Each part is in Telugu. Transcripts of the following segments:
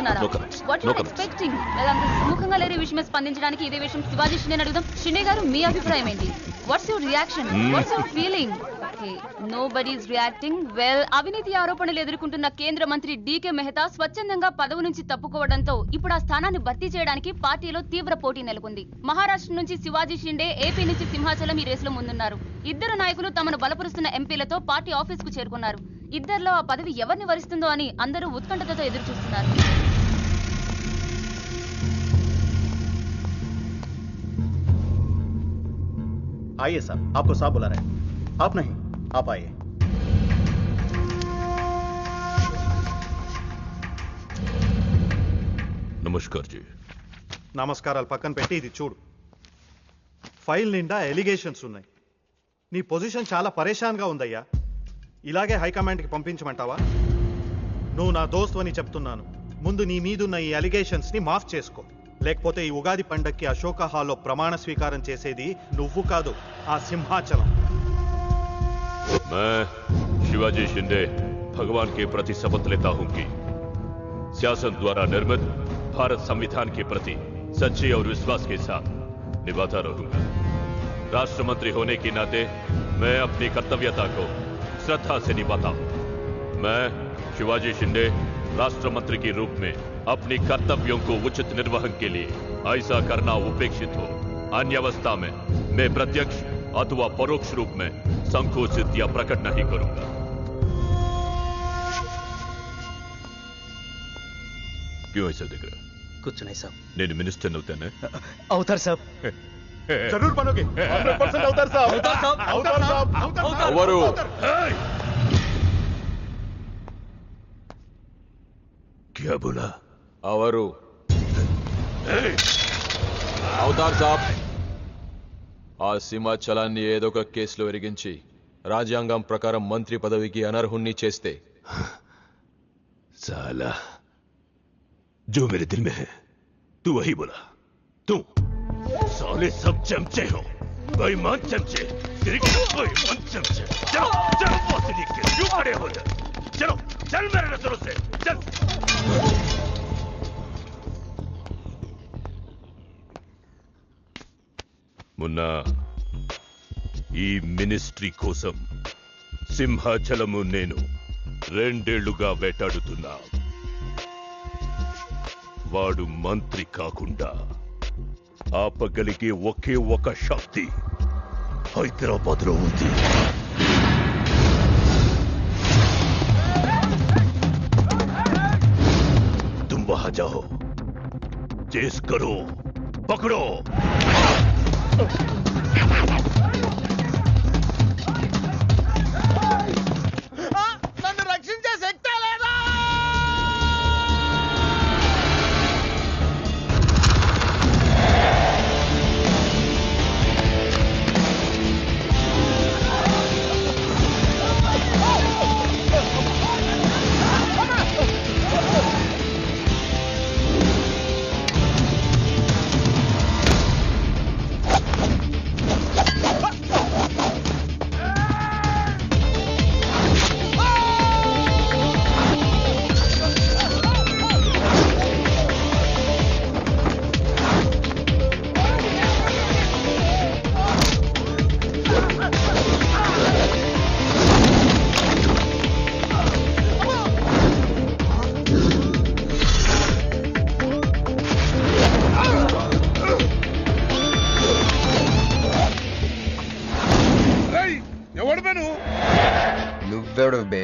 చేస్తున్నారా? What you expecting? అంత సుముఖంగా లేని విషయమే స్పందించడానికి ఇదే విషయం శివాజీ షిండే అడుగుదాం. షిండే గారు, మీ అభిప్రాయం ఏంటి? What's your reaction? What's your feeling? Nobody is reacting. Well, అవినీతి ఆరోపణలు ఎదుర్కొంటున్న కేంద్ర మంత్రి డీకే మెహతా స్వచ్ఛందంగా పదవి నుంచి తప్పుకోవడంతో ఇప్పుడు ఆ స్థానాన్ని భర్తీ చేయడానికి పార్టీలో తీవ్ర పోటీ నెలకొంది. మహారాష్ట్ర నుంచి శివాజీ షిండే, ఏపీ నుంచి సింహాచలం ఈ రేసులో ముందున్నారు. ఇద్దరు నాయకులు తమను బలపరుస్తున్న ఎంపీలతో పార్టీ ఆఫీస్ కు చేరుకున్నారు. ఇద్దరిలో ఆ పదవి ఎవరిని వరిస్తుందో అని అందరూ ఉత్కంఠతతో ఎదురు చూస్తున్నారు. आइए साहब, आपको साहब बुला रहे हैं. आप नहीं, आप आइए. నమస్కార్ జీ. నమస్కారాలు పక్కన పెట్టి ఇది చూడు. ఫైల్ నిండా ఎలిగేషన్స్ ఉన్నాయి. నీ పొజిషన్ చాలా పరేషాన్గా ఉందయ్యా. ఇలాగే హైకమాండ్కి పంపించమంటావా? నువ్వు నా దోస్తు అని చెప్తున్నాను. ముందు నీ మీదున్న ఈ అలిగేషన్స్ని మాఫ్ చేసుకో. లేకపోతే ఈ ఉగాది పండక్కి అశోక హాల్లో ప్రమాణ స్వీకారం చేసేది నువ్వు కాదు, ఆ సింహాచలం. मैं शिवाजी शिंदे भगवान के प्रति शपथ लेता हूं कि शासन द्वारा निर्मित भारत संविधान के प्रति सच्चे और विश्वास के साथ निभाता रहूंगा. राष्ट्र मंत्री होने के नाते मैं अपनी कर्तव्यता को श्रद्धा से निभाता हूं. मैं शिवाजी शिंदे राष्ट्र मंत्री के रूप में अपनी कर्तव्यों को उचित निर्वहन के लिए ऐसा करना उपेक्षित हो अन्य अवस्था में मैं प्रत्यक्ष अथवा परोक्ष रूप में संकोचित या प्रकट नहीं करूंगा. क्यों ऐसा दिख रहा? कुछ नहीं साहब. నేను మినిస్టర్ అవుతానే? అవుతారు సాబ్. जरूर बनोगे. 100% అవుతారు సాబ్. అవుతారు సాబ్. ఎవరు? क्या बोला? అవరు అవుతారు సాబ్. ఆ సింహాచలాన్ని ఏదో ఒక కేసులో ఎరిగించి రాజ్యాంగం ప్రకారం మంత్రి పదవికి అనర్హుణ్ణి చేస్తే साला जो मेरे दिल में है तू वही बोला. तू साले सब चमचे हो, बेईमान चमचे, बेईमान चमचे. चलो चलो बॉस लिख के क्यों खड़े हो जाए? चलो चल मेरे नजरों से चल. मुन्ना, ఈ మినిస్ట్రీ కోసం సింహాచలము నేను 2 ఏళ్లుగా వేటాడుతున్నా. వాడు మంత్రి కాకుండా ఆపగలిగే ఒకే ఒక శక్తి హైదరాబాద్ లో ఉంది. तुम वहां जाओ, चेस करो, पकड़ो. నన్ను రక్షించే శక్తి లేదా? నువ్వెవడు బే?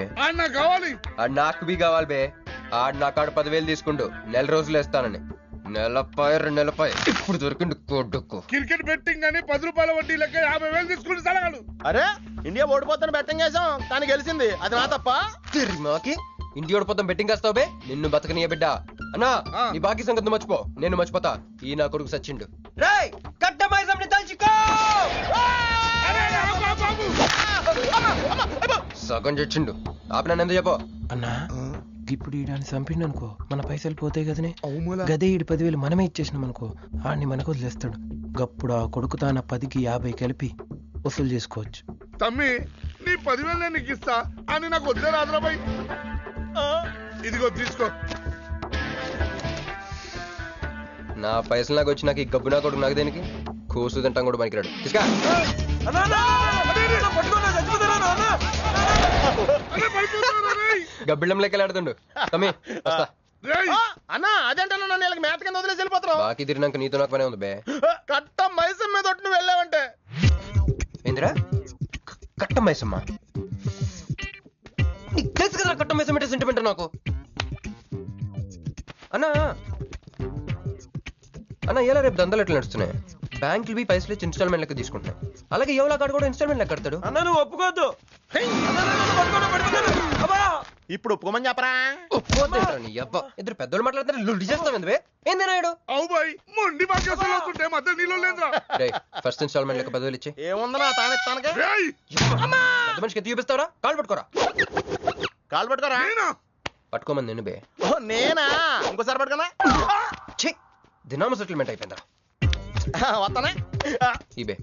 నాకు బి కావాలి బే. ఆడు నా కాడు 10,000 తీసుకుండు. 1 రోజులు వేస్తానని. 2 నెలపై ఇప్పుడు దొరికిండు కొడుకు. క్రికెట్ బెట్టింగ్ అని 10 రూపాయల వడ్డీ లెక్క 50,000 తీసుకుంటూ సలగాడు. అరే ఇండియా ఓడిపోతాను బెట్టింగ్ వేసాం, కానీ గెలిచింది. అది నా తప్ప? మాకి ఇంటి ఓడిపోతాం బెట్టింగ్ వేస్తావు బే? నిన్ను బతకనియ బిడ్డ. అన్నా నీ బాకీ సంగతి మర్చిపో, నేను మర్చిపోతా. ఈ నా కొడుకు సచ్చిండు. రేయ్ కట్టమైజంని తలుచుకో. సగం చచ్చిండు. ఆపిన ఎంత చెప్పో అన్నా. ఇప్పుడు ఈడాన్ని చంపిండు అనుకో, మన పైసలు పోతాయి కదనే. గదే ఈడు 10,000 మనమే ఇచ్చేసినాం అనుకో, ఆడిని మనకు వదిలేస్తాడు. గప్పుడు ఆ కొడుకు తాన 10కి 50 కలిపి వసూలు చేసుకోవచ్చు. తమ్మి నీ 10,000 నేను నీకు ఇస్తా అని నాకు వద్దే రాదురాబాయ్. ఇదిగో తీసుకో. నా పైసలు నాకు వచ్చి నాకు ఈ గబ్బు నా కొడుకు నాకు దేనికి కూసు తింటాం కూడా పనికిరాడు తీసుకా గబ్బిళ్ళం లెక్కలు ఆడుతుండు తమ్మి వస్తా అన్నా అదేంటన్నా నన్ను వీళ్ళకి మేత కింద వదిలేసి వెళ్ళిపోతారు. బాకీ తిరిగినాక నీతో నాకు పనే ఉంది బే. కట్ట మైసం మీద ఒట్టు నువ్వు వెళ్ళావంటే ఏందిరా కట్ట మైసమ్మ నీకు తెలుసు కదా కట్ట మైసం అంటే సెంటిమెంట్ నాకు. అన్నా అన్న ఎలా రేపు దందలు ఎట్లా నడుస్తున్నాయి? బ్యాంకులు బి పైసలు ఇచ్చి ఇన్స్టాల్మెంట్ లెక్క తీసుకుంటాయి. అలాగే ఎవలా కాడు కూడా ఇన్స్టాల్మెంట్ లెక్క కడతాడు. అన్న నువ్వు ఒప్పుకోవద్దు. ఇప్పుడు ఒప్పుకోమని చెప్పరా? ఒప్పుకోద్దేంట్రా నీ అబ్బా ఇద్దరు పెద్దోళ్ళు మాట్లాడుతారు లుడి చేస్తావు ఎందువే? ఏంది నాయుడు అవు బాయ్ మొండి బాకేసాలు వస్తుంటే మధ్య నీళ్ళు లేదురా. ఫస్ట్ ఇన్స్టాల్మెంట్ లెక్క 10,000 ఇచ్చి ఏముందనా తానెత్తానగా పెద్ద మనిషికి ఎత్తి చూపిస్తావరా? కాళ్ళు పట్టుకోరా. కాలు పట్టుకోరా. పట్టుకోమని నేను బే. ఓ నేనా? ఇంకోసారి పట్టుకోనా? ఛీ దినామ సెటిల్మెంట్ అయిపోయిందా? వస్తానే ఈ బే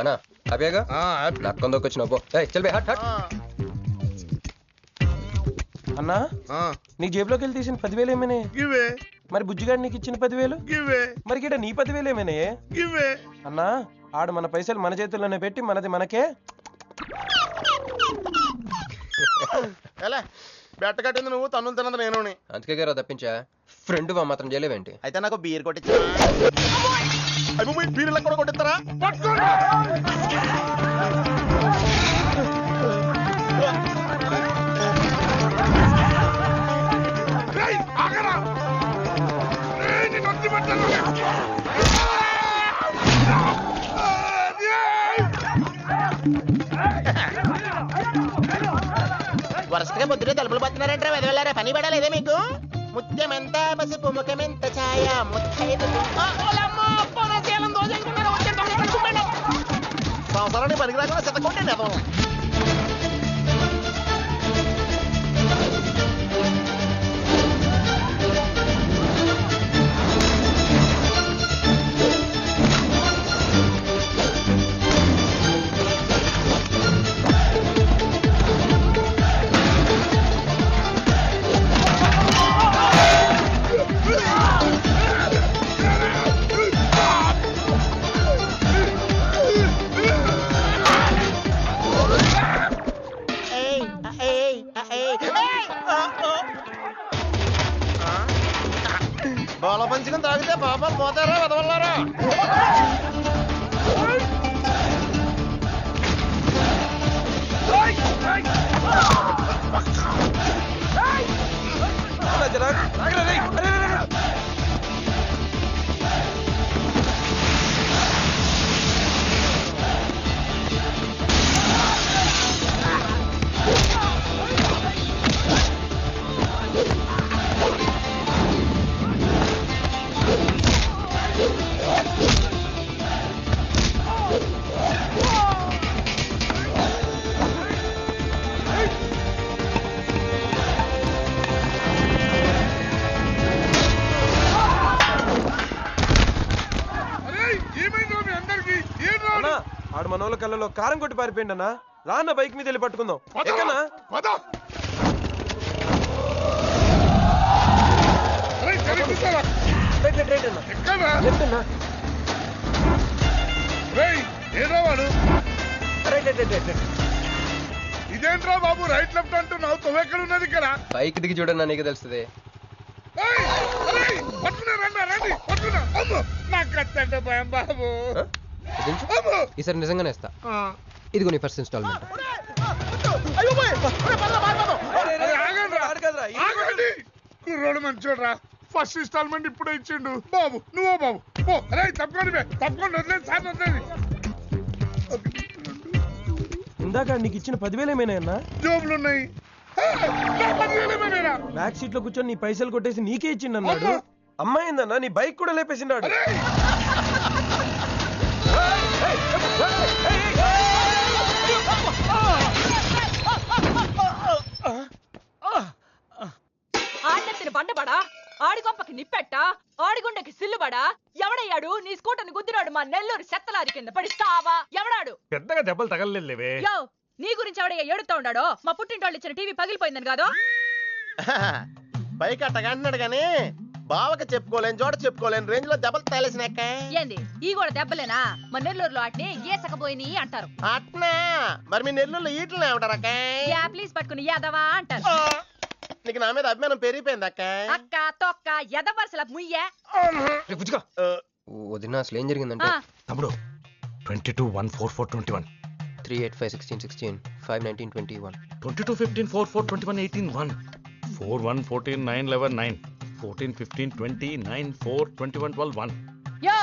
అన్నా హ్యాపీగా నాకు కొందొక్క వచ్చిన పో. చల్ బే హట్ హట్. అన్నా నీ జేబులోకి వెళ్ళి తీసిన 10,000 ఏమైనా? గివే మరి బుజ్జిగాడు నీకు ఇచ్చిన 10,000? గివే మరి గిట నీ 10,000 ఏమైనా? గివే అన్నా ఆడు మన పైసలు మన చేతుల్లోనే పెట్టి మనది మనకే. ఎలా బెట్ట కట్టింది నువ్వు, తన్నులు తిన్నది నేను. అందుకే గారా తప్పించా ఫ్రెండ్ వా మాత్రం చేయలేవేంటి? అయితే నాకు బీర్ కొట్టించా. బీర్లకు కూడా కొట్టిస్తారా? వరుసగా పొద్దునే తలుపులు పడుతున్నారంటే వెదవెళ్ళారా? పని పడలేదే మీకు? ముత్యమెంత పసుపు ముఖమెంత ఛాయ సంవత్సరానికి పనికి రాకుండా చెత్తకొట్టండి అదో. బాల పంచకం తాగితే పాపాలు పోతారా వెదవల్లారా? ఆడు మన వాళ్ళ కళ్ళలో కారం కొట్టి పారిపోయింది అన్న. రాన్న బైక్ మీద వెళ్ళి పట్టుకుందాం. ఎక్కనా ఏదో వాడు ఇదేంట్రా బాబు రైట్ లెఫ్ట్ అంటున్నావు? తొవ్వెక్కడ ఉన్నది ఇక్కడ? బైక్ దిగి చూడన్నా నీకు తెలుస్తుంది. బాబు ఈసారి నిజంగానే ఇస్తా. ఇదిగో నీ ఫస్ట్ ఇన్స్టాల్మెంట్. కుర్రోడు మంచోడ్రా. ఫస్ట్ ఇన్స్టాల్మెంట్ ఇప్పుడే ఇచ్చిండు బాబు. నువ్వు బాబు అరే తప్పకుండా తప్పకుండా వదిలేదు సార్ వదిలేదు. ఇందాక నీకు ఇచ్చిన 10,000 ఏమైనా అన్నా? జోబులు ఉన్నాయి. బ్యాక్ సీట్ లో కూర్చొని నీ పైసలు కొట్టేసి నీకే ఇచ్చిండు అన్నాడు. అమ్మాయిందన్నా నీ బైక్ కూడా లేపేసిండాడు. ఆడెత్తిన బండబడా, ఆడి గొప్పకి నిప్పెట్టా, ఆడిగుండకి సిల్లుబడా. ఎవడయ్యాడు నీ స్కూటర్ని గుద్దినాడు? మా నెల్లూరు చెత్తలారి కింద పడిస్తావా? ఎవడాడు? పెద్దగా దెబ్బలు తగలలేవే. యో నీ గురించి ఎవడయ్యా ఏడుతా ఉన్నాడో? మా పుట్టింటోళ్ళు ఇచ్చిన టీవీ పగిలిపోయిందని కాదు? పైకి అట్టగా అంటున్నాడు కానీ బావకి చెప్పుకోలేని చోట చెప్పుకోలేని రేంజ్ లో దెబ్బలు తేలేసినాక. ఏంది ఈ కూడా దెబ్బలేనా? మన నెల్లూరులో వాటిని గీసకపోయినాయి అంటారు. అట్నా? మరి మీ నెల్లూరులో ఈటలు ఏమంటారక్క? ప్లీజ్ పట్టుకుని ఎదవా అంటారు. నీకు నా మీద అభిమానం పెరిగిపోయింది అక్క. అక్క తొక్క ఎదవరసల ముయ్య. వదిన అసలు ఏం జరిగిందంటే తమ్ముడు 22-1-4-4-21 3-8-5-16-16 5-19-21 22-15-4-4-21-18-1 4-1-14-9-11-9 14-15-20-9-4-21-12-1 యో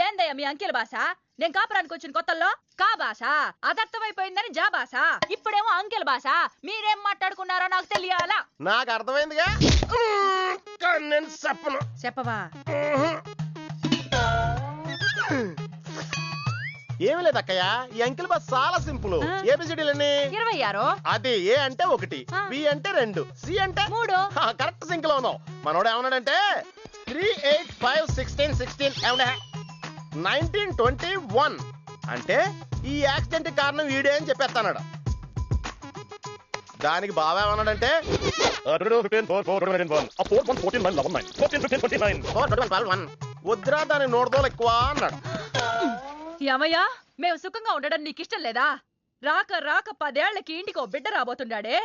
ఏందయ్యా మీ అంకెల భాష? నేను కాపురానికి వచ్చిన కొత్తల్లో కా భాష అదర్థమైపోయిందని జా భాష. ఇప్పుడేమో అంకెల భాష. మీరేం మాట్లాడుకున్నారో నాకు తెలియాలా? నాకు అర్థమైందిగా. నేను చెప్పను. చెప్పవా? ఏమి లేదు అక్కయ్య, ఈ అంకిల్ బస్ చాలా సింపుల్. ఏబిసిడీలన్నీ 26. అది ఏ అంటే 1, బి అంటే 2, సి అంటే 3. కరెక్ట్ సింక్ లో ఉన్నావు. మనోడు ఏమన్నాడంటే 3-8-5-16-16 ఏమన్నా 19-21 అంటే ఈ యాక్సిడెంట్ కారణం వీడే అని చెప్పేస్తాడు. దానికి బాబా ఏమన్నాడంటే 14-15-14-11-9 వద్దురా దాని 100 దోలు ఎక్కువ అన్నాడు. ఏమయ్యా మేము సుఖంగా ఉండడం నీకు ఇష్టం లేదా? రాక రాక 10 ఏళ్లకి ఇంటికి ఓ బిడ్డ రాబోతున్నాడే.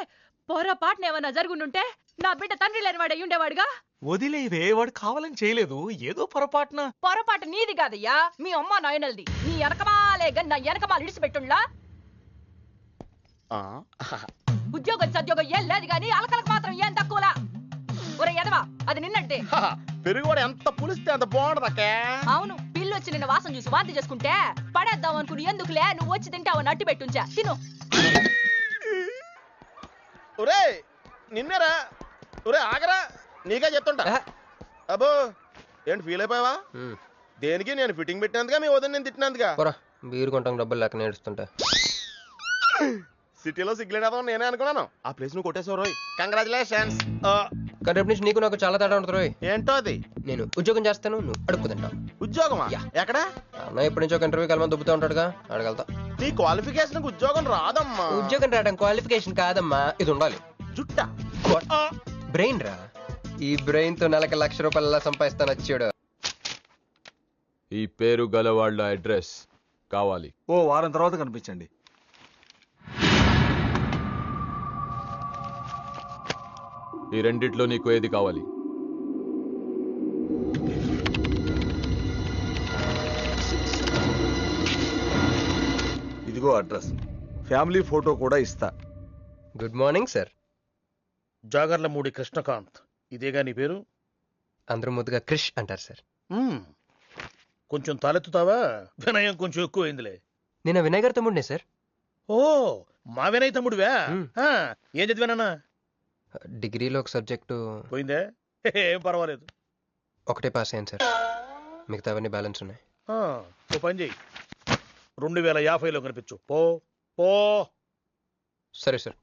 పొరపాటున ఏమన్నా జరుగుండుంటే నా బిడ్డ తండ్రి లేని వాడు అయ్యుండేవాడుగా. వదిలేవే, వాడు కావాలని చేయలేదు, ఏదో పొరపాటున. పొరపాటు నీది కాదయ్యా, మీ అమ్మ నాయనల్ది. నీ వెనకమాలే నా వెనకమాలు ఇడిచిపెట్టుండ్లా. ఉద్యోగం సద్యోగం ఏం లేదు గాని అలకలకు మాత్రం ఏం తక్కువలా. ఒరే ఎదవా, అది నిన్నంటే పెరుగు కూడా ఎంత పులిస్తే అంత బాగుంటది అక్క. అవును, పిల్లు వచ్చి నిన్న వాసన చూసి వాంతి చేసుకుంటే పడేద్దాం అనుకుని ఎందుకులే నువ్వు వచ్చి తింటావు నట్టు పెట్టుంచా. తిను. ఒరే నిన్నేరా. ఒరే ఆగరా, నీకే చెప్తుంటా. అబ్బో ఏంటి ఫీల్ అయిపోయావా? దేనికి? నేను ఫిట్టింగ్ పెట్టినందుగా, మీ వదిన నేను తిట్టినందుగా. బీరు కొంటాం డబ్బులు లేక నేడుస్తుంటా. సిటీలో సిగ్గులేదా నేనే అనుకున్నాను. ఆ ప్లేస్ నువ్వు కొట్టేసావు రోయ్. కంగ్రాచులేషన్స్. కానీ రేపు నుంచి నీకు నాకు చాలా తేడా ఉంటుంది రోయ్. ఏంటో అది? నేను ఉద్యోగం చేస్తాను, నువ్వు అడుక్కు తింటావు. ఉద్యోగమా? ఎక్కడ? అన్న ఎప్పటి నుంచో ఒక ఇంటర్వ్యూకి వెళ్ళమని దుబ్బుతూ ఉంటాడుగా, అడగలుగుతా. నీ క్వాలిఫికేషన్ ఉద్యోగం రాదమ్మా. ఉద్యోగం రావడం క్వాలిఫికేషన్ కాదమ్మా, ఇది ఉండాలి. జుట్టా? బ్రెయిన్ రా. ఈ బ్రెయిన్ తో నెలకి ₹1,00,000 సంపాదిస్తాను వచ్చాడు. ఈ పేరు గల వాళ్ళ అడ్రస్ కావాలి. ఓ వారం తర్వాత కనిపించండి. ఈ రెండిట్లో నీకు ఏది కావాలి? ఇదిగో అడ్రస్, ఫ్యామిలీ ఫోటో కూడా ఇస్తా. Good morning sir. Jagarlamudi Krishnakanth, ఇదేగా నీ పేరు? అందరూ ముద్దుగా క్రిష్ అంటారు సార్. కొంచెం తలెత్తుతావా? వినయం కొంచెం ఎక్కువైందిలే. నేను వినయ్ గారి తమ్ముడినే సార్. ఓ మా వినయ్ తమ్ముడివా? ఏం చదివానా? డిగ్రీలో ఒక సబ్జెక్టు పోయిందే. ఏం పర్వాలేదు. ఒకటే పాస్ అయ్యాను సార్, మిగతావన్నీ బ్యాలెన్స్ ఉన్నాయి. ఓ పని చెయ్యి, 2050లో కనిపించు. పో పో. సరే సార్,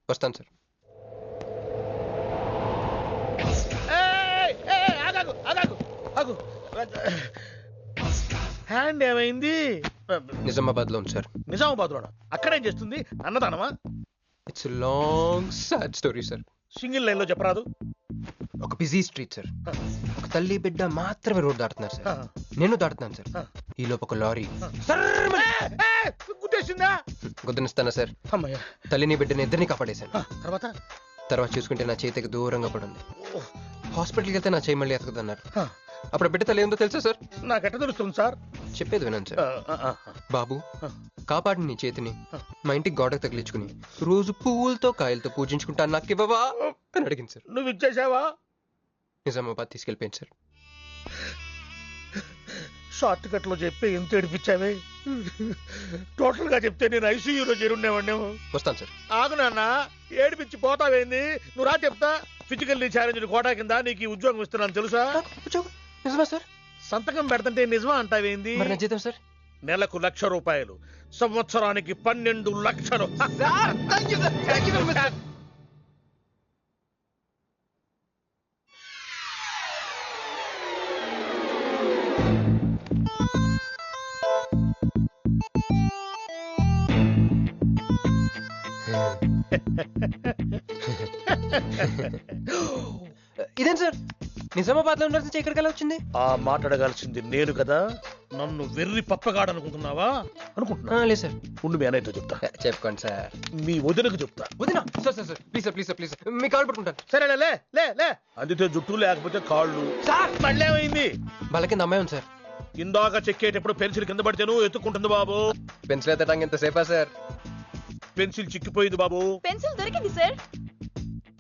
వస్తాను సార్. హ్యాండ్ ఏమైంది? నిజామాబాద్ లో ఉంది సార్. నిజామాబాద్ లోనా? అక్కడేం చేస్తుంది? అన్నదానమా? It's long sad story sir. Single line లో చెప్పరాదు? ఒక బిజీ స్ట్రీట్ సార్, ఒక తల్లి బిడ్డ మాత్రమే రోడ్ దాటుతున్నారు సార్. నేను దాటుతున్నాను సార్. ఈ లోపు ఒక లారీ గుద్దేసిందా? గుద్దనిస్తానా సార్? తల్లిని బిడ్డని ఇద్దరిని కాపాడేశాను. తర్వాత చూసుకుంటే నా చేతికి దూరంగా పడింది. హాస్పిటల్కి వెళ్తే నా చేయి మళ్ళీ ఎతకదన్నారు. అప్పుడు బిడ్డ తల్లి ఏందో తెలుసా సార్? నాకెట్ట తెలుస్తుంది సార్? చెప్పేది వినండి సార్. బాబు కాపాడి నీ చేతిని మా ఇంటికి గోడకు తగిలించుకుని రోజు పువ్వులతో కాయలతో పూజించుకుంటాను, నాకు ఇవ్వవా అని అడిగింది సార్. నువ్వు ఇచ్చేసావా? నిజామాబాద్ తీసుకెళ్ళిపోయింది సార్. షార్ట్ కట్ లో చెప్పి ఎంత ఏడిపించావే. టోటల్ గా చెప్తే నేను ఐసీయూలో చేరుండేవాడినేమో. వస్తాను సార్. ఆగు నాన్న, ఏడిపించి పోతావేంది? నువ్వు రా చెప్తా. ఫిజికల్లీ ఛాలెంజ్ కోటా కింద నీకు ఉద్యోగం ఇస్తున్నాను తెలుసా? నిజమా సార్? సంతకం పెడతంటే నిజమా అంటావేంది? మరి నా జీతం సార్? నెలకు ₹1,00,000, సంవత్సరానికి 12 లక్షలు. ఇదేం సార్? నిజామాబాద్ లో ఉండాల్సి ఇక్కడికి ఎలా వచ్చింది? ఆ మాట్లాడగాల్సింది నేను కదా, నన్ను వెర్రి పప్పగాడనుకుంటున్నావా? అనుకుంటున్నా లేదు సార్. ఉండు మీ అన్నయ్యతో చెప్తా. చెప్పుకోండి సార్. మీ వదినకు చెప్తా. వదినా sir sir sir please sir please sir please me call పట్టుకుంటాను. సరే లే లే లే అందితే జుట్టు లేకపోతే కాళ్ళు. సార్ మళ్ళీ ఏమైంది? వాళ్ళ కింద అమ్మాయి ఉంది సార్. ఇందాక చెక్కేటప్పుడు పెన్సిల్ కింద పడితేను ఎత్తుకుంటుంది బాబు. పెన్సిల్ ఎత్తడానికి ఎంతసేపా సార్? పెన్సిల్ చిక్కిపోయింది బాబు. పెన్సిల్ దొరికింది సార్.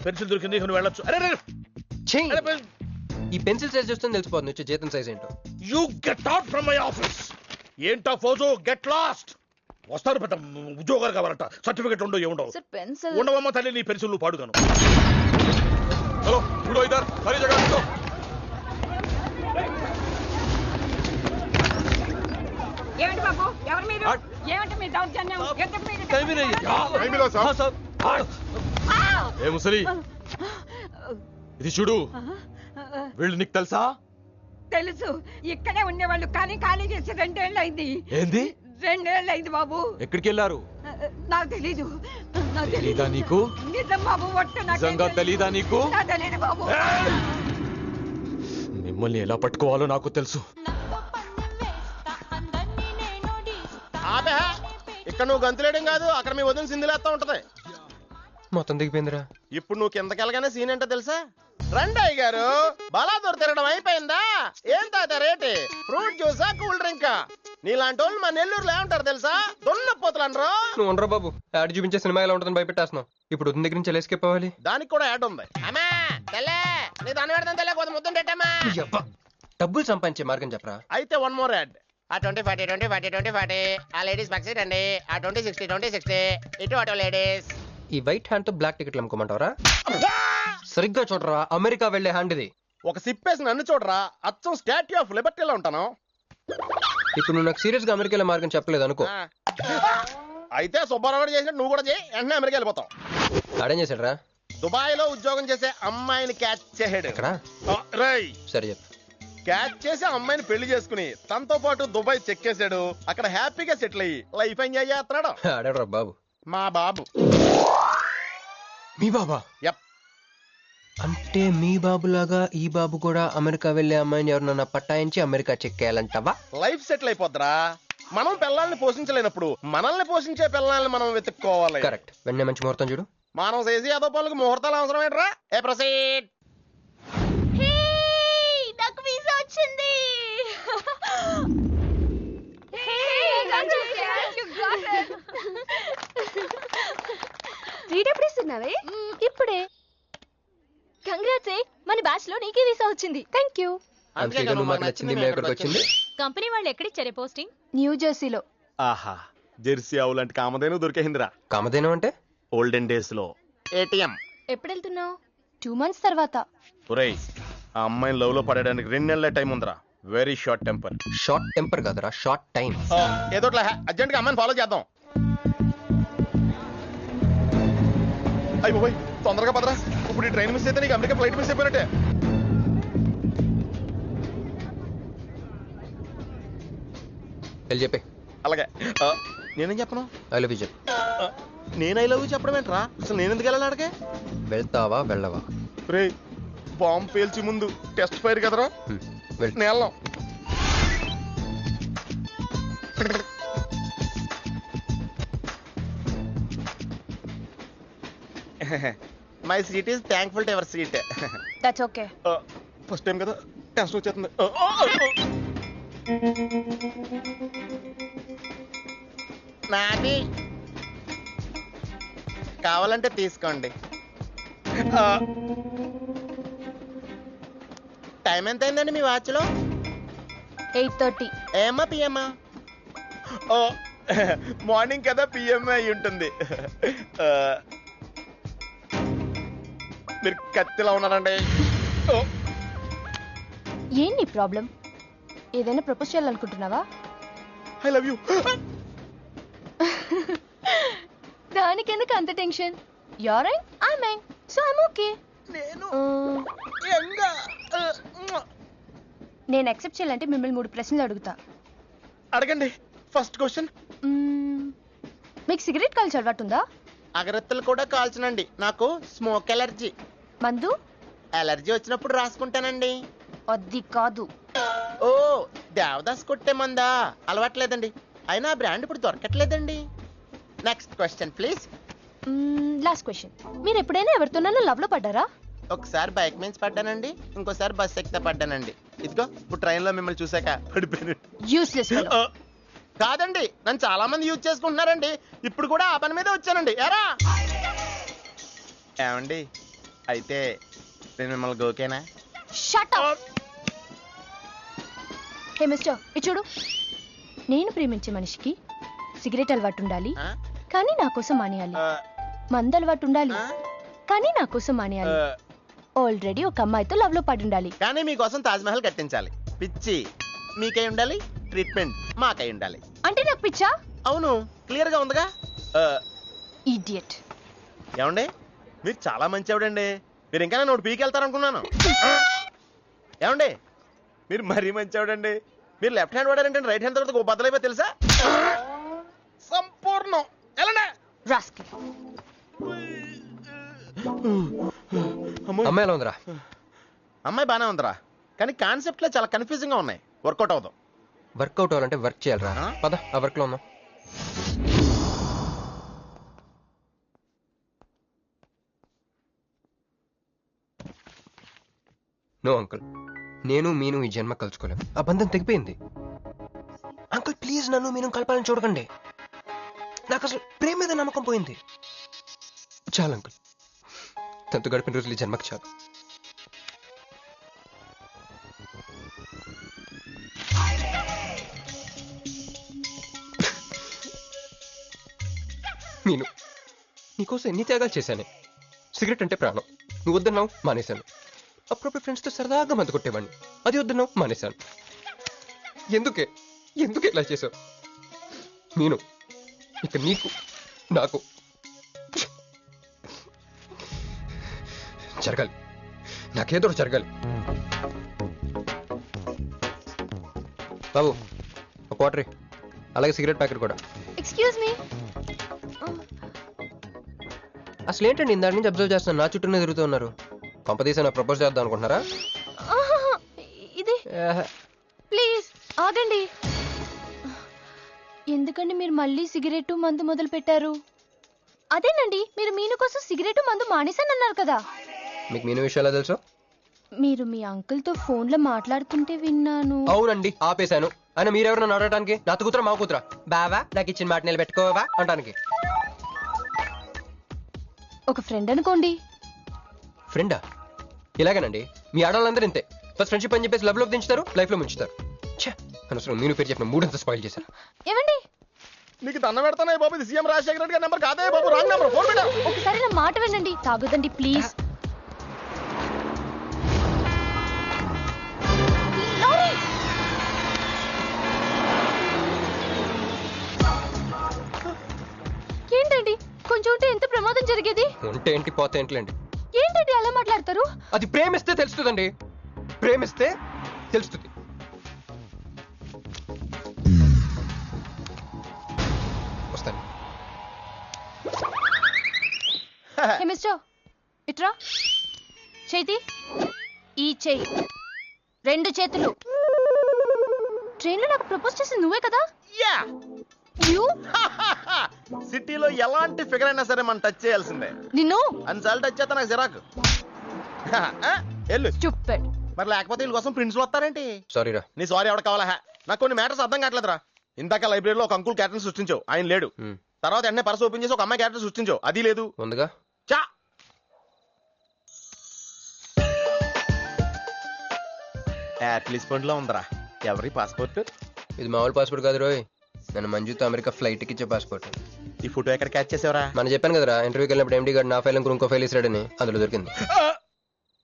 పెన్సిల్ దొరికింది, నువ్వు వెళ్ళొచ్చు. అరే ఈ పెన్సిల్ సైజ్ చూస్తే తెలిసిపోతుంది వచ్చే జీతం సైజ్ ఏంటో. You get out from my office. ఏంటా ఫోజో, గెట్ లాస్ట్. వస్తారు పెద్ద ఉద్యోగాలు కావాలంట, సర్టిఫికెట్ ఉండవు ఏముండవు. సార్ పెన్సిల్ ఉండవమ్మ తల్లి, నీ పెన్సిల్ నువ్వు పాడుగాను. హలో చూడో ఇద్దరు సరి జగ. ఏమిటి బాబు, ఎవరు మీరు? ఏమిటి మీ దౌర్జన్యం? ఏ ముసలి, ఇది చూడు. వీళ్ళు నీకు తెలుసా? తెలుసు, ఇక్కడే ఉండేవాళ్ళు కానీ ఖాళీ చేసి 2 ఏళ్ళు అయింది. ఏంది? 2 ఏళ్ళు అయింది బాబు. ఎక్కడికి వెళ్ళారు? నాకు తెలీదు. తెలీదా నీకు? నిజం బాబు, ఒట్టు నిజంగా తెలీదా నీకు? తెలీదు బాబు. మిమ్మల్ని ఎలా పట్టుకోవాలో నాకు తెలుసు. ఆపే, ఇక్కడ నువ్వు గంతులేయడం కాదు, అక్కడ మీ వదిన సింధులేస్తా ఉంటది. మొత్తం దిగిపోయిందిరా. ఇప్పుడు నువ్వు కిందకెళ్ళగానే సీన్ ఏంటో తెలుసా? రండయ్య గారు, బలాదూర్ తిరగడం అయిపోయిందా? ఏం తాత రేటు? ఫ్రూట్ జ్యూసా, కూల్ డ్రింకా? నీలాంటి వాళ్ళు మా నెల్లూరులో ఏమంటారు తెలుసా? దొన్నపోతులు అనరు. నువ్వు ఉండరా బాబు, యాడ్ చూపించే సినిమా ఎలా ఉంటుందని భయపెట్టేస్తున్నావు. ఇప్పుడు వదిన దగ్గర నుంచి ఎస్కేప్ అవ్వాలి. దానికి కూడా యాడ్ ఉంది. అమ్మా తెల్లే, నీ దాన్ని పెడతాను తెల్లే, కొంత ముద్దుంటేటమ్మా. డబ్బులు సంపాదించే మార్గం చెప్పరా. అయితే 1 more యాడ్. ఆ 20-40 20-40 20-40 ఆ లేడీస్ బ్యాక్ సైడ్ అండి. ఆ 20-60 20-60 ఇటు అటు లేడీస్. ఈ వైట్ హ్యాండ్ తో బ్లాక్ టికెట్లు అమ్ముకోమంటావరా? సరిగ్గా చూడరా, అమెరికా వెళ్లే హ్యాండ్ ఇది. ఒక సిప్పేసి నన్ను చూడరా, అచ్చం స్టాట్యూ ఆఫ్ లిబర్టీలో ఉంటాను. ఇప్పుడు నువ్వు నాకు సీరియస్ గా అమెరికా మార్గం చెప్పలేదు అనుకో. అయితే సుబ్బారావు చేసినట్టు నువ్వు కూడా చేయి, వెంటనే అమెరికా వెళ్ళిపోతాం. ఆడేం చేశాడు? దుబాయ్ లో ఉద్యోగం చేసే అమ్మాయిని క్యాచ్ చేసాడు. సరే చెప్పు. క్యాచ్ చేసి అమ్మాయిని పెళ్లి చేసుకుని తనతో పాటు దుబాయ్ చెక్కేశాడు. అక్కడ హ్యాపీగా సెటిల్ అయ్యి లైఫ్ ఎంజాయ్ చేస్తున్నాడు. ఆడాడు బాబు. మా బాబు. మీ బాబా? యప్. అంటే మీ బాబులాగా ఈ బాబు కూడా అమెరికా వెళ్లే అమ్మాయిని ఎవరినన్నా పట్టాయించి అమెరికా చెక్కేయాలంటావా? లైఫ్ సెటిల్ అయిపోద్దిరా. మనం పిల్లల్ని పోషించలేనప్పుడు మనల్ని పోషించే పిల్లల్ని మనం వెతుక్కోవాలి. కరెక్ట్. వెంటనే మంచి ముహూర్తం చూడు. మనం చేసి అదో పనులకు ముహూర్తాలు అవసరం ఏంట్రా? ఏ ప్రొసీడ్. నాకు వీసా వచ్చింది. ఎప్పుడు ఇస్తున్నావే? ఇప్పుడే. కంగ్రాట్స్, మన బ్యాచ్ లో నీకే వీసా వచ్చింది. Thank you. కంపెనీ వాళ్ళు ఎక్కడిచ్చారే పోస్టింగ్? న్యూ జెర్సీలో. ఆహా, జెర్సీ ఆవు లాంటి కామధేను దొరికేసిందిరా. కామధేను అంటే? ఓల్డెన్ డేస్ లో ఏటీఎం. ఎప్పుడు వెళ్తున్నావు? 2 months తర్వాత. ఒరేయ్, ఆ అమ్మాయిని లవ్ లో పడడానికి 2 నెలల టైం ఉందిరా. Very short temper. Short temper కాదురా, షార్ట్ టైం. ఏదో అర్జెంట్ గా అమ్మాయిని ఫాలో చేద్దాం. అయ్యి బాయ్, తొందరగా పదరా. ఇప్పుడు ఈ ట్రైన్ మిస్ అయితే నీకు అమెరికా ఫ్లైట్ మిస్ అయిపోయినట్టే. వెళ్ళి చెప్పే. అలాగే. నేనేం చెప్పను? ఐ లవ్ యూ చెప్పు. నేను ఐ లవ్ యూ చెప్పడం ఏంట్రా? అసలు నేను ఎందుకు వెళ్ళాలి అడిగే? వెళ్తావా వెళ్ళవా? రే, బాంబు పేల్చి ముందు టెస్ట్ ఫైర్ కదరా. నేను వెళ్ళాం. My seat is thankful to ever seat. That's okay. First time కదా, టెస్ట్ వచ్చేస్తుంది. నాది కావాలంటే తీసుకోండి. టైం ఎంత అయిందండి మీ వాచ్లో? 8:30. ఏమా పిఎమ్మా? ఓ, మార్నింగ్ కదా, పిఎంఏ అయి ఉంటుంది. మీరు కత్తిలా ఉన్నారండి. ఏంటి ప్రాబ్లం? ఏదైనా ప్రపోజ్ చేయాలనుకుంటున్నావా? I love you. దానికి ఎందుకు అంత tension? You're young, I young, so I'm okay. నేను యాక్సెప్ట్ చేయాలంటే మిమ్మల్ని 3 ప్రశ్నలు అడుగుతా. అడగండి. ఫస్ట్ క్వశ్చన్, మీకు సిగరెట్ కాల్చి అలవాటు ఉందా? అగరత్తులు కూడా కాల్చనండి, నాకు స్మోక్ ఎలర్జీ. మందు? అలర్జీ వచ్చినప్పుడు రాసుకుంటానండి. అది కాదు. ఓ దేవదాస్ కొట్టే మందా అలవాట్లేదండి. అయినా బ్రాండ్ ఇప్పుడు దొరకట్లేదండి. Next question please. Last question. మీరు ఎప్పుడైనా ఎవరితోనైనా లవ్ లో పడ్డారా? ఒకసారి బైక్ మీద పడ్డానండి, ఇంకోసారి బస్ ఎక్కితే పడ్డానండి. ఇదిగో ఇప్పుడు ట్రైన్ లో మిమ్మల్ని చూసాక పడిపోయాను. యూస్లెస్. కాదండి, నన్ను చాలా మంది యూజ్ చేసుకుంటున్నారండి. ఇప్పుడు కూడా ఆ పని మీద వచ్చానండి. ఎరా ఏమండి, అయితే నేను మిమ్మల్ని గోకేనా? Shut up. హే మిస్టర్, ఇది చూడు. నేను ప్రేమించే మనిషికి సిగరెట్ అలవాటు ఉండాలి, కానీ నా కోసం మానేయాలి. మందు అలవాటు ఉండాలి, కానీ నా కోసం మానేయాలి. ఆల్రెడీ ఒక అమ్మాయితో లవ్ లో పడి ఉండాలి, కానీ మీకోసం తాజ్ మహల్ కట్టించాలి. పిచ్చి మీకై ఉండాలి, ట్రీట్మెంట్ మాకై ఉండాలి. అంటే నాకు పిచ్చా? అవును, క్లియర్ గా ఉందిగా. ఇడియట్. ఏమండి, మీరు చాలా మంచివాడండి. మీరు ఇంకా నన్ను పీకెళ్తారనుకున్నాను. ఏమండి, మీరు మరీ మంచివాడండి. మీరు లెఫ్ట్ హ్యాండ్ వాడారంటే రైట్ హ్యాండ్ తర్వాత బద్దలైపోయి తెలుసా? సంపూర్ణం. ఎలానే అమ్మాయి ఎలా ఉందిరా? అమ్మాయి బానే ఉందిరా, కానీ కాన్సెప్ట్ లో చాలా కన్ఫ్యూజింగ్ గా ఉన్నాయి. వర్కౌట్ అవుతాం. వర్కౌట్ అవ్వాలంటే వర్క్ చేయాలరా. పద ఆ వర్క్ లో ఉన్నాం. నో అంకుల్, నేను మీను ఈ జన్మ కలుసుకోలేం. ఆ బంధం తెగిపోయింది. అంకుల్ ప్లీజ్ నన్ను మీను కలపాలని చూడకండి. నాకు అసలు ప్రేమ మీద నమ్మకం పోయింది. చాలు అంకుల్, తనతో గడిపిన రోజులు ఈ జన్మకి చాలు. నేను నీకోసం ఎన్ని త్యాగాలు చేశానే. సిగరెట్ అంటే ప్రాణం, నువ్వు వద్దన్నావు మానేశాను. అప్పుడప్పుడు ఫ్రెండ్స్తో సరదాగా మందు కొట్టేవాడిని, అది వద్దన్నావు మానేశాను. ఎందుకే ఎందుకు ఇలా చేసావు? నేను ఇక నీకు నాకు జరగాలి, నాకేదో జరగాలి. బాబు ఒక వాటర్, అలాగే సిగరెట్ ప్యాకెట్ కూడా. Excuse me. అసలు ఏంటండి ఇందాక నుంచి అబ్జర్వ్ చేస్తున్నాను, నా చుట్టూనే తిరుగుతూ ఉన్నారు. పంపదీసా నా ప్రపోజ్ చేద్దాం అనుకుంటున్నారా? ఇది ప్లీజ్ ఆగండి. ఎందుకండి మీరు మళ్ళీ సిగరెట్ మందు మొదలు పెట్టారు? అదేనండి, మీరు మీను కోసం సిగరెట్ మందు మానేశానన్నారు కదా. మీకు మీను విషయాలు తెలుసు? మీరు మీ అంకుల్ తో ఫోన్ లో మాట్లాడుతుంటే విన్నాను. అవునండి, ఆపేశాను. అయినా మీరెవరు నన్ను అడగడానికి? నా కూతురా మా కూతురా? బావా నాకు ఇచ్చిన మాట నిలబెట్టుకోవా అంటానికి. ఒక ఫ్రెండ్ అనుకోండి. ఫ్రెండా? ఇలాగేనండి, మీ ఆడవాళ్ళందరూ ఇంతే. ఫస్ట్ ఫ్రెండ్షిప్ అని చెప్పేసి లవ్ లోకి దించుతారు, లైఫ్ లో ముంచుతారు. అనవసరం మీను పేరు చెప్పిన మూడంతా స్పాయిల్ చేశారు. ఏమండి, నీకు దండ పెడతానే బాబు, ఇది సీఎం రాజశేఖర రెడ్డి గారి నెంబర్ కాదే బాబు, రాంగ్ నెంబర్. ఫోన్ పెట్టా. ఒకసారి నా మాట వినండి. తాగొద్దండి ప్లీజ్. ఏంటండి, కొంచెం ఉంటే ఎంత ప్రమాదం జరిగేది. ఉంటే ఏంటి, పోతే ఏంటిలేండి. ఏంటండి అలా మాట్లాడతారు? అది ప్రేమిస్తే తెలుస్తుందండి, ప్రేమిస్తే తెలుస్తుంది. వస్తాను. హే మిస్టర్, ఇట్రా. చేతి ఈ చెయ్యి, రెండు చేతులు. ట్రైన్లో నాకు ప్రపోజ్ చేసింది నువ్వే కదా? యా. యు సిటీలో ఎలాంటి ఫిగర్ అయినా సరే మనం టచ్ చేయాల్సిందే. నిన్ను అన్నిసార్లు టచ్ చేస్తా నాకు చిరాకు. ఎల్లు. స్టూపిడ్. మరి లేకపోతే వీళ్ళ కోసం ప్రిన్స్ లో వస్తారేంటి? సారీ రా. నీ సారీ ఎవడ కావాలా? నాకు కొన్ని మ్యాటర్స్ అర్థం కావట్లేదురా. ఇందాక లైబ్రరీలో ఒక అంకుల్ క్యారెక్టర్ సృష్టించావు, ఆయన లేడు. తర్వాత ఎన్నే పర్స్ ఓపెన్ చేసి ఒక అమ్మాయి క్యారెక్టర్ సృష్టించావు, అది లేదు. ఉందిగా. చా యాట్లీస్ ఫండ్ లో ఉందరా. ఎవరి పాస్పోర్ట్? ఇది మామూలు పాస్పోర్ట్ కాదు రోయ్, నన్ను మంజుతో అమెరికా ఫ్లైట్ కి ఇచ్చే పాస్పోర్ట్. ఈ ఫోటో ఎక్కడ క్యాచ్ చేసావరా? మనం చెప్పాను కదరా, ఇంటర్వ్యూకి వెళ్ళినప్పుడు ఎండి గారు నా ఫైల్ ఇంకో ఫైల్ ఇస్తాడని, అందులో దొరికింది.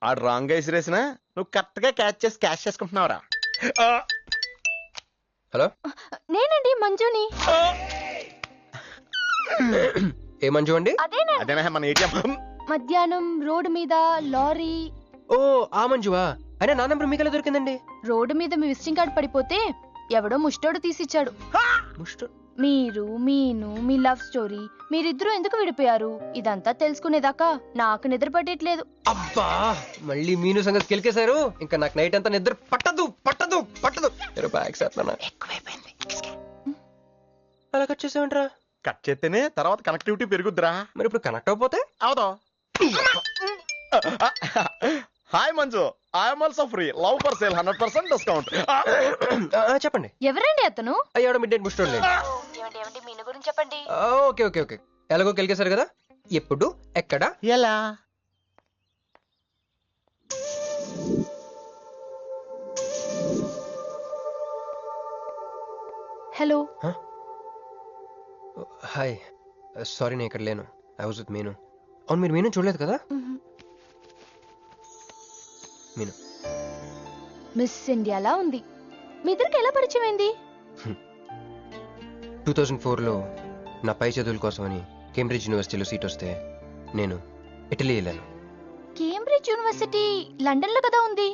ఆ రాంగ్ గా ఇసిరేసినా నువ్వు కరెక్ట్ గా క్యాచ్ చేసి క్యాష్ చేసుకుంటున్నావురా. హలో, నేనండి మంజుని. ఏ మంజు అండి? అదేనా మన ఏటీఎం. మధ్యాహ్నం రోడ్డు మీద లారీ. ఓ ఆ మంజువా? అయినా నా నెంబర్ మీకు ఎలా దొరికిందండి? రోడ్డు మీద మీ విజిటింగ్ కార్డు పడిపోతే ఎవడో ముష్టోడు తీసిచ్చాడు. మీరు మీను మీ లవ్ స్టోరీ మీరిద్దరూ ఎందుకు విడిపోయారు ఇదంతా తెలుసుకునేదాకా నాకు నిద్ర పట్టట్లేదు. అబ్బా మళ్ళీ మీను సంగతి కెలికేశారు. ఇంకా నాకు నైట్ అంతా నిద్ర పట్టదు పట్టదు పట్టదు. బ్యాగ్స్ ఎక్కువైపోయింది. అలా కట్ చేసామంటరా? కట్ చేస్తేనే తర్వాత కనెక్టివిటీ పెరుగుద్దిరా. మరి ఇప్పుడు కనెక్ట్ అయిపోతే అవుదా? Hi Manju, I'm also free. Love for sale 100% discount. చెప్పండి. ఎవరండి అతను? అయ్యాడు మిడ్ నైట్ బుక్ స్టోర్ లేండి. మీను గురించి చెప్పండి. ఓకే ఓకే ఓకే ఎలాగో కెలికేశారు కదా, ఎప్పుడు ఎక్కడ ఎలా? హలో. హాయ్ సారీ నేను ఇక్కడ లేను. ఐ వాజ్ విత్ మీను. అవును మీరు మీను చూడలేదు కదా? మీను మిస్ ఇండియాలా ఉంది. మీ ఇద్దరికి ఎలా పరిచయం అయింది? 2004లో నా పై చదువుల కోసమని కేంబ్రిడ్జ్ యూనివర్సిటీలో సీట్ వస్తే నేను ఇటలీ వెళ్ళాను. కేంబ్రిడ్జ్ యూనివర్సిటీ లండన్ లో కదా ఉంది.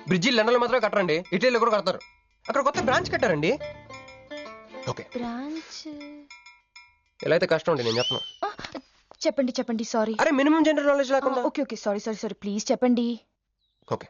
బ్రిడ్జి లండన్లో మాత్రమే కట్టరండి, ఇటలీలో కూడా కడతారు. అక్కడ కొత్త బ్రాంచ్ కట్టారండి. ఓకే బ్రాంచ్ ఎలా అయితే కష్టం అండి, నేను చెప్పను. చెప్పండి చెప్పండి. సారీ. అరే మినిమం జనరల్ నాలెడ్జ్ లేకుండా. Okay okay sorry sorry sorry please చెప్పండి. ఓకే